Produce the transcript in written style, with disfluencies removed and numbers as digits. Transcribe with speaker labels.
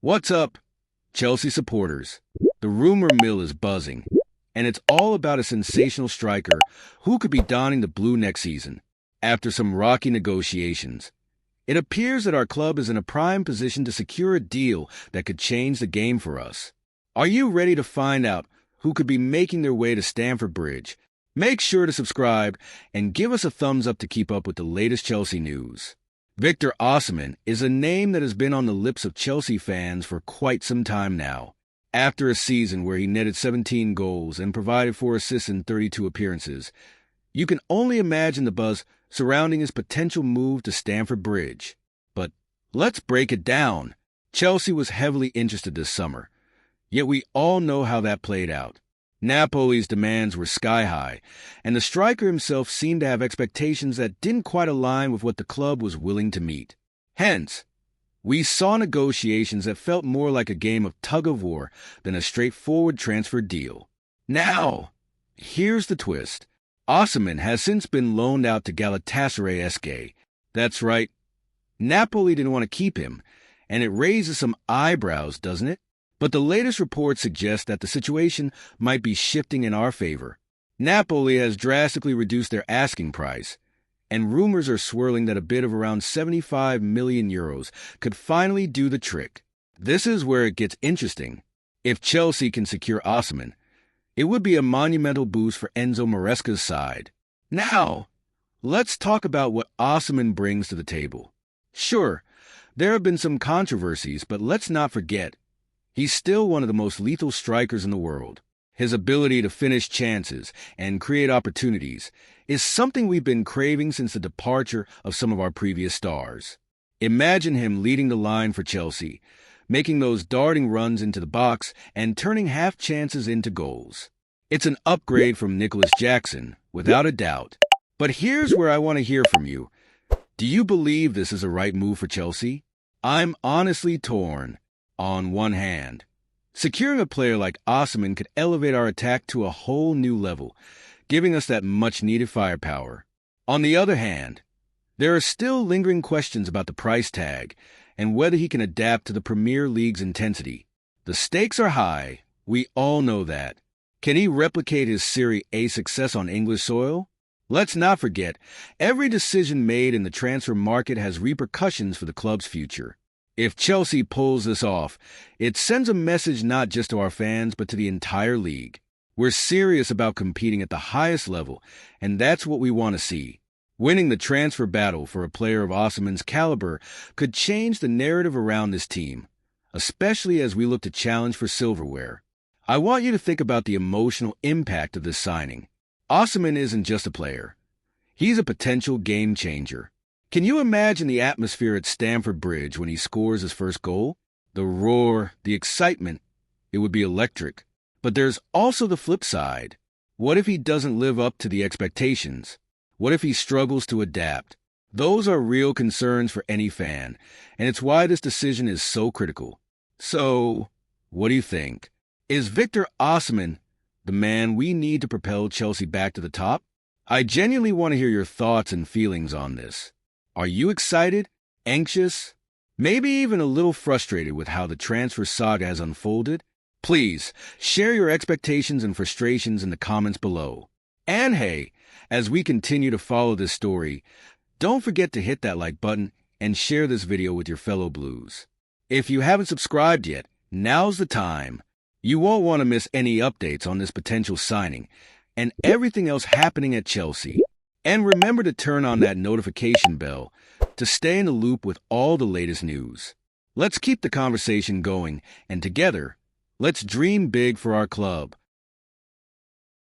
Speaker 1: What's up, Chelsea supporters? The rumor mill is buzzing, and it's all about a sensational striker who could be donning the blue next season. After some rocky negotiations, it appears that our club is in a prime position to secure a deal that could change the game for us. Are you ready to find out who could be making their way to Stamford Bridge? Make sure to subscribe and give us a thumbs up to keep up with the latest Chelsea news. Victor Osimehn is a name that has been on the lips of Chelsea fans for quite some time now. After a season where he netted 17 goals and provided 4 assists in 32 appearances, you can only imagine the buzz surrounding his potential move to Stamford Bridge. But let's break it down. Chelsea was heavily interested this summer, yet we all know how that played out. Napoli's demands were sky high, and the striker himself seemed to have expectations that didn't quite align with what the club was willing to meet. Hence, we saw negotiations that felt more like a game of tug-of-war than a straightforward transfer deal. Now, here's the twist. Osimehn has since been loaned out to Galatasaray SK. That's right, Napoli didn't want to keep him, and it raises some eyebrows, doesn't it? But the latest reports suggest that the situation might be shifting in our favor. Napoli has drastically reduced their asking price, and rumors are swirling that a bid of around 75 million euros could finally do the trick. This is where it gets interesting. If Chelsea can secure Osimehn, it would be a monumental boost for Enzo Maresca's side. Now, let's talk about what Osimehn brings to the table. Sure, there have been some controversies, but let's not forget, he's still one of the most lethal strikers in the world. His ability to finish chances and create opportunities is something we've been craving since the departure of some of our previous stars. Imagine him leading the line for Chelsea, making those darting runs into the box and turning half chances into goals. It's an upgrade from Nicholas Jackson, without a doubt. But here's where I want to hear from you. Do you believe this is a right move for Chelsea? I'm honestly torn. On one hand, securing a player like Osimehn could elevate our attack to a whole new level, giving us that much-needed firepower. On the other hand, there are still lingering questions about the price tag and whether he can adapt to the Premier League's intensity. The stakes are high, we all know that. Can he replicate his Serie A success on English soil? Let's not forget, every decision made in the transfer market has repercussions for the club's future. If Chelsea pulls this off, it sends a message not just to our fans, but to the entire league. We're serious about competing at the highest level, and that's what we want to see. Winning the transfer battle for a player of Osimehn's caliber could change the narrative around this team, especially as we look to challenge for silverware. I want you to think about the emotional impact of this signing. Osimehn isn't just a player. He's a potential game changer. Can you imagine the atmosphere at Stamford Bridge when he scores his first goal? The roar, the excitement, it would be electric. But there's also the flip side. What if he doesn't live up to the expectations? What if he struggles to adapt? Those are real concerns for any fan, and it's why this decision is so critical. So, what do you think? Is Victor Osimehn the man we need to propel Chelsea back to the top? I genuinely want to hear your thoughts and feelings on this. Are you excited, anxious, maybe even a little frustrated with how the transfer saga has unfolded? Please, share your expectations and frustrations in the comments below. And hey, as we continue to follow this story, don't forget to hit that like button and share this video with your fellow Blues. If you haven't subscribed yet, now's the time. You won't want to miss any updates on this potential signing and everything else happening at Chelsea. And remember to turn on that notification bell to stay in the loop with all the latest news. Let's keep the conversation going, and together, let's dream big for our club.